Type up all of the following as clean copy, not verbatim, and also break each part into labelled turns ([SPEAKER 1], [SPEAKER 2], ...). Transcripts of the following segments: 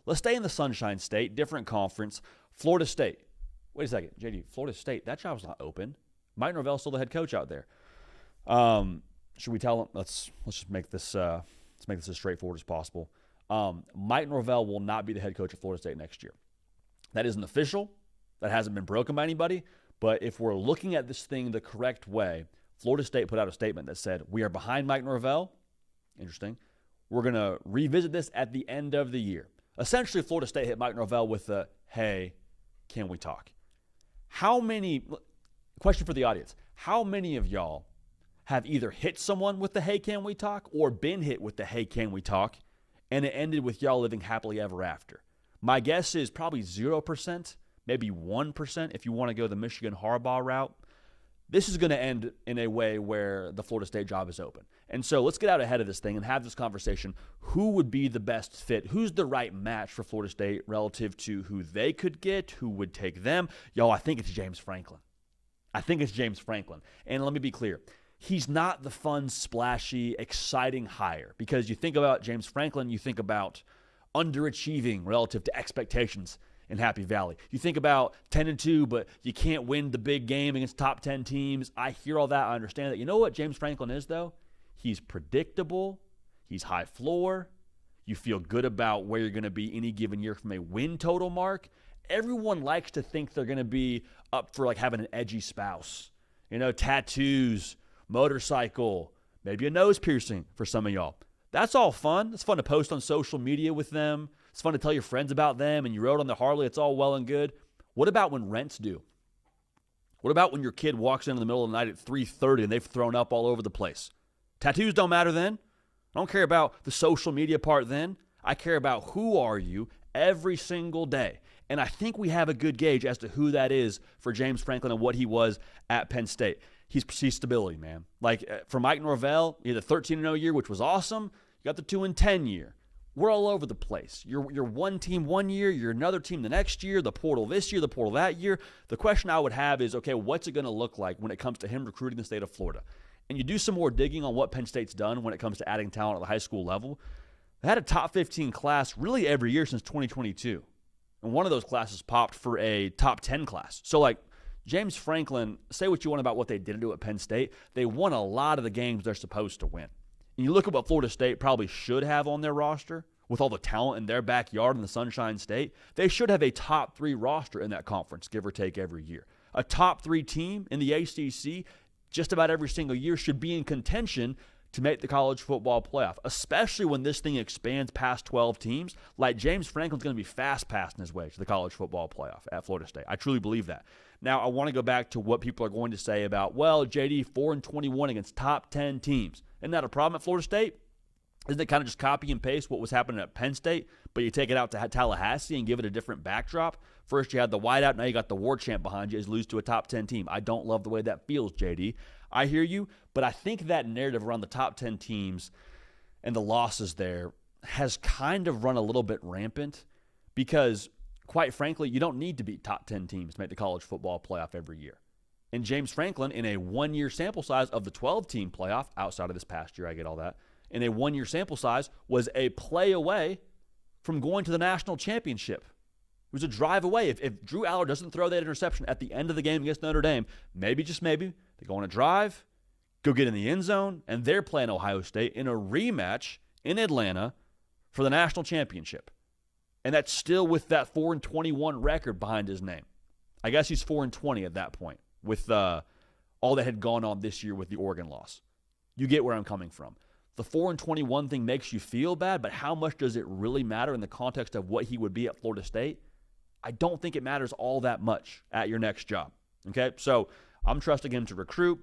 [SPEAKER 1] Let's stay in the Sunshine State, different conference, Florida State. Wait a second, JD, Florida State, that job's not open. Mike Norvell's still the head coach out there. Should we tell him? Let's just make this as straightforward as possible. Mike Norvell will not be the head coach of Florida State next year. That isn't official. That hasn't been broken by anybody. But if we're looking at this thing the correct way, Florida State put out a statement that said, we are behind Mike Norvell. Interesting. We're going to revisit this at the end of the year. Essentially, Florida State hit Mike Norvell with the, hey, can we talk? Question for the audience, how many of y'all have either hit someone with the, hey, can we talk, or been hit with the, hey, can we talk, and it ended with y'all living happily ever after? My guess is probably 0%, maybe 1% if you want to go the Michigan Harbaugh route. This is going to end in a way where the Florida State job is open. And so let's get out ahead of this thing and have this conversation. Who would be the best fit? Who's the right match for Florida State relative to who they could get? Who would take them? Yo, I think it's James Franklin. And let me be clear. He's not the fun, splashy, exciting hire. Because you think about James Franklin, you think about underachieving relative to expectations in Happy Valley. You think about 10-2, but you can't win the big game against top 10 teams. I hear all that. I understand that. You know what James Franklin is, though? He's predictable. He's high floor. You feel good about where you're going to be any given year from a win total mark. Everyone likes to think they're going to be up for like having an edgy spouse. You know, tattoos, motorcycle, maybe a nose piercing for some of y'all. That's all fun. It's fun to post on social media with them. It's fun to tell your friends about them, and you rode on the Harley. It's all well and good. What about when rents due? What about when your kid walks in the middle of the night at 3:30 and they've thrown up all over the place? Tattoos don't matter then. I don't care about the social media part then. I care about who are you every single day. And I think we have a good gauge as to who that is for James Franklin and what he was at Penn State. He's stability, man. Like for Mike Norvell, you had the 13-0 year, which was awesome. You got the 2-10 year. We're all over the place. You're one team one year, you're another team the next year, the portal this year, the portal that year. The question I would have is, okay, what's it going to look like when it comes to him recruiting the state of Florida? And you do some more digging on what Penn State's done when it comes to adding talent at the high school level. They had a top 15 class really every year since 2022. And one of those classes popped for a top 10 class. So, like, James Franklin, say what you want about what they did do at Penn State, they won a lot of the games they're supposed to win. And you look at what Florida State probably should have on their roster with all the talent in their backyard in the Sunshine State. They should have a top 3 roster in that conference, give or take every year. A top 3 team in the ACC just about every single year should be in contention to make the college football playoff, especially when this thing expands past 12 teams. Like James Franklin's going to be fast passing his way to the college football playoff at Florida State. I truly believe that. Now, I want to go back to what people are going to say about, well, JD, 4-21 against top 10 teams. Isn't that a problem at Florida State? Isn't it kind of just copy and paste what was happening at Penn State, but you take it out to Tallahassee and give it a different backdrop? First you had the whiteout, now you got the war chant behind you as you lose to a top 10 team. I don't love the way that feels, JD. I hear you, but I think that narrative around the top 10 teams and the losses there has kind of run a little bit rampant because, quite frankly, you don't need to beat top 10 teams to make the college football playoff every year. And James Franklin, in a one-year sample size of the 12-team playoff, outside of this past year, I get all that, in a one-year sample size, was a play away from going to the national championship. It was a drive away. If Drew Aller doesn't throw that interception at the end of the game against Notre Dame, maybe, just maybe, they go on a drive, go get in the end zone, and they're playing Ohio State in a rematch in Atlanta for the national championship. And that's still with that 4-21 record behind his name. I guess he's 4-20 at that point with all that had gone on this year with the Oregon loss. You get where I'm coming from. The 4-21 thing makes you feel bad, but how much does it really matter in the context of what he would be at Florida State? I don't think it matters all that much at your next job. Okay, so I'm trusting him to recruit.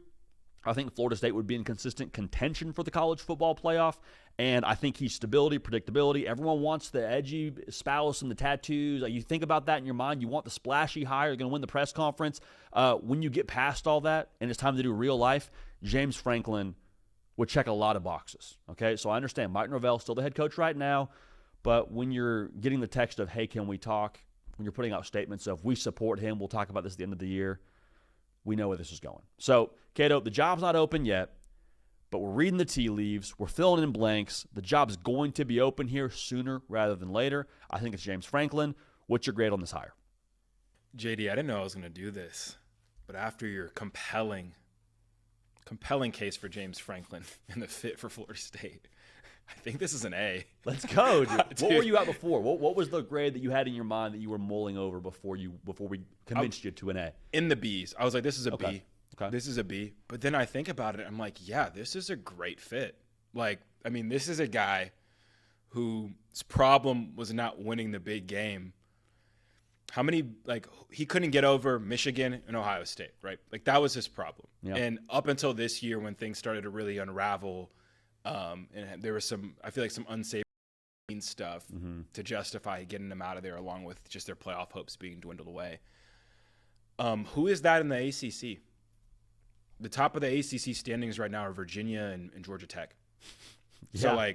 [SPEAKER 1] I think Florida State would be in consistent contention for the college football playoff, and I think he's stability, predictability. Everyone wants the edgy spouse and the tattoos. You think about that in your mind. You want the splashy hire. You're going to win the press conference. When you get past all that and it's time to do real life, James Franklin would check a lot of boxes. Okay, so I understand Mike Norvell's still the head coach right now, but when you're getting the text of, hey, can we talk, when you're putting out statements of, we support him, we'll talk about this at the end of the year, we know where this is going. So, Cato, the job's not open yet, but we're reading the tea leaves. We're filling in blanks. The job's going to be open here sooner rather than later. I think it's James Franklin. What's your grade on this hire?
[SPEAKER 2] JD, I didn't know I was going to do this, but after your compelling case for James Franklin and the fit for Florida State, I think this is an A.
[SPEAKER 1] Let's go, dude. What were you at before? What was the grade that you had in your mind that you were mulling over before we convinced you to an A?
[SPEAKER 2] In the B's. I was like, this is a B.
[SPEAKER 1] Okay.
[SPEAKER 2] This is a B. But then I think about it. I'm like, yeah, this is a great fit. Like, I mean, this is a guy whose problem was not winning the big game. How many, like, he couldn't get over Michigan and Ohio State, right? Like, that was his problem. Yeah. And up until this year when things started to really unravel, and there was some unsavory stuff to justify getting them out of there, along with just their playoff hopes being dwindled away. Who is that in the ACC? The top of the ACC standings right now are Virginia and Georgia Tech. So,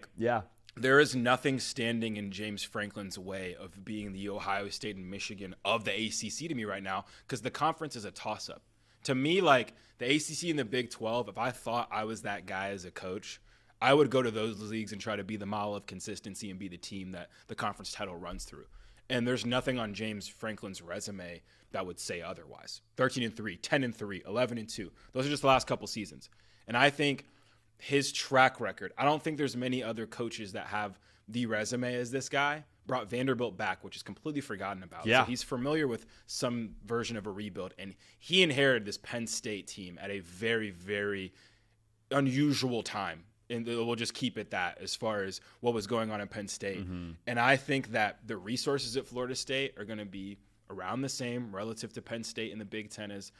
[SPEAKER 2] there is nothing standing in James Franklin's way of being the Ohio State and Michigan of the ACC to me right now, because the conference is a toss-up. To me, like, the ACC and the Big 12, if I thought I was that guy as a coach, I would go to those leagues and try to be the model of consistency and be the team that the conference title runs through. And there's nothing on James Franklin's resume that would say otherwise. 13-3, 10-3, 11-2. Those are just the last couple seasons. And I think his track record, I don't think there's many other coaches that have the resume as this guy. Brought Vanderbilt back, which is completely forgotten about.
[SPEAKER 1] Yeah.
[SPEAKER 2] So he's familiar with some version of a rebuild. And he inherited this Penn State team at a very, very unusual time. And we'll just keep it that as far as what was going on in Penn State. And I think that the resources at Florida State are going to be around the same relative to Penn State in the Big Ten as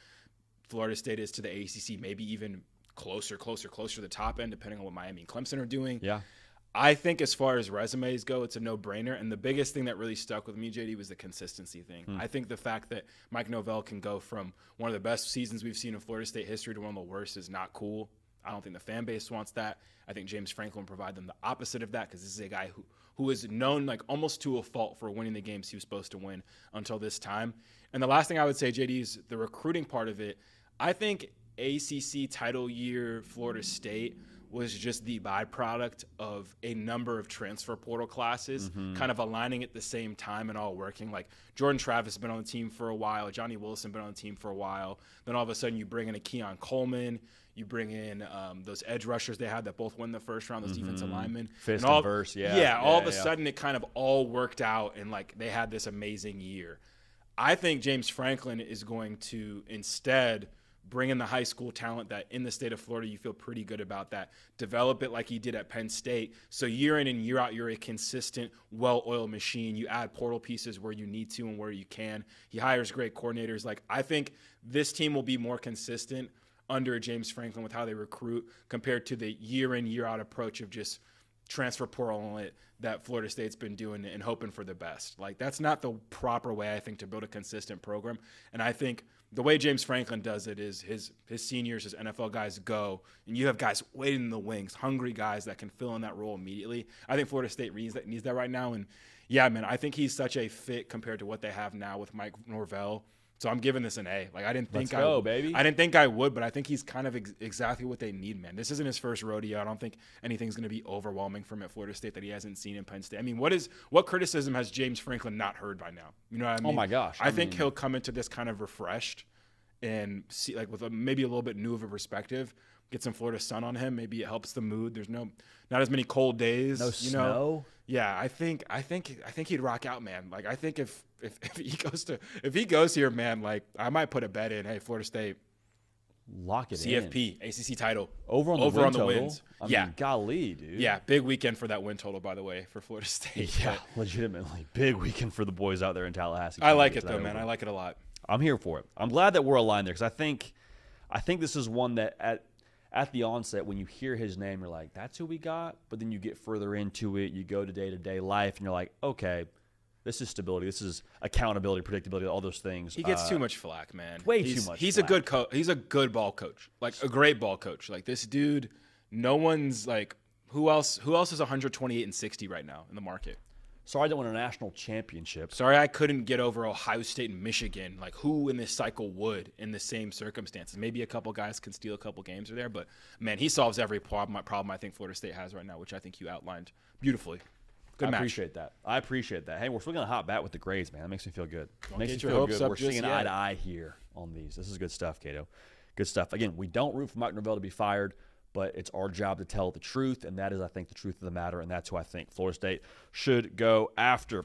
[SPEAKER 2] Florida State is to the ACC, maybe even closer to the top end, depending on what Miami and Clemson are doing.
[SPEAKER 1] Yeah.
[SPEAKER 2] I think as far as resumes go, it's a no-brainer. And the biggest thing that really stuck with me, JD, was the consistency thing. I think the fact that Mike Novell can go from one of the best seasons we've seen in Florida State history to one of the worst is not cool. I don't think the fan base wants that. I think James Franklin will provide them the opposite of that, because this is a guy who is known, like, almost to a fault for winning the games he was supposed to win until this time. And the last thing I would say, JD, is the recruiting part of it. I think ACC title year Florida State was just the byproduct of a number of transfer portal classes kind of aligning at the same time and all working. Like, Jordan Travis has been on the team for a while. Johnny Wilson been on the team for a while. Then all of a sudden you bring in a Keon Coleman. You bring in those edge rushers they had that both won the first round, those defensive linemen.
[SPEAKER 1] Fist and verse,
[SPEAKER 2] all of a sudden it kind of all worked out, and, like, they had this amazing year. I think James Franklin is going to instead bring in the high school talent that in the state of Florida you feel pretty good about that. Develop it like he did at Penn State. So year in and year out, you're a consistent, well-oiled machine. You add portal pieces where you need to and where you can. He hires great coordinators. Like, I think this team will be more consistent under James Franklin with how they recruit compared to the year in, year out approach of just transfer portal that Florida State's been doing and hoping for the best. Like, that's not the proper way, I think, to build a consistent program. And I think the way James Franklin does it is his seniors, his NFL guys go, and you have guys waiting in the wings, hungry guys that can fill in that role immediately. I think Florida State needs that right now. And yeah, man, I think he's such a fit compared to what they have now with Mike Norvell. So I'm giving this an A. Like, I didn't think I didn't think I would, but I think he's kind of exactly what they need, man. This isn't his first rodeo. I don't think anything's going to be overwhelming from at Florida State that he hasn't seen in Penn State. I mean, what criticism has James Franklin not heard by now? You know what I mean?
[SPEAKER 1] Oh my gosh.
[SPEAKER 2] I think he'll come into this kind of refreshed and see, like, with maybe a little bit new of a perspective. Get some Florida sun on him. Maybe it helps the mood. There's not as many cold days.
[SPEAKER 1] No snow.
[SPEAKER 2] Yeah, I think he'd rock out, man. Like, I think if he goes here, man, like, I might put a bet in. Hey, Florida State,
[SPEAKER 1] lock it
[SPEAKER 2] CFP, in. ACC title
[SPEAKER 1] over on the wins. I mean, golly, dude.
[SPEAKER 2] Yeah, big weekend for that win total, by the way, for Florida State.
[SPEAKER 1] Yeah, legitimately big weekend for the boys out there in Tallahassee.
[SPEAKER 2] I like it though, man. I like it a lot.
[SPEAKER 1] I'm here for it. I'm glad that we're aligned there, because I think this is one that at the onset, when you hear his name, you're like, that's who we got. But then you get further into it, you go to day-to-day life, and you're like, okay, this is stability, this is accountability, predictability, all those things.
[SPEAKER 2] He gets too much flack, man.
[SPEAKER 1] Way too much.
[SPEAKER 2] He's
[SPEAKER 1] flack.
[SPEAKER 2] a good he's a good ball coach, like a great ball coach. Like, this dude, no one's like, who else is 128-60 right now in the market?
[SPEAKER 1] Sorry I didn't win a national championship.
[SPEAKER 2] Sorry I couldn't get over Ohio State and Michigan. Like, who in this cycle would in the same circumstances? Maybe a couple guys can steal a couple games or there, but, man, he solves every problem I think Florida State has right now, which I think you outlined beautifully. Good match.
[SPEAKER 1] I appreciate that. Hey, we're still going to hop back with the grades, man. That makes me feel good.
[SPEAKER 2] Makes me feel good.
[SPEAKER 1] We're seeing eye to eye here on these. This is good stuff, Cato. Good stuff. Again, we don't root for Mike Norvell to be fired, but it's our job to tell the truth, and that is, I think, the truth of the matter, and that's who I think Florida State should go after.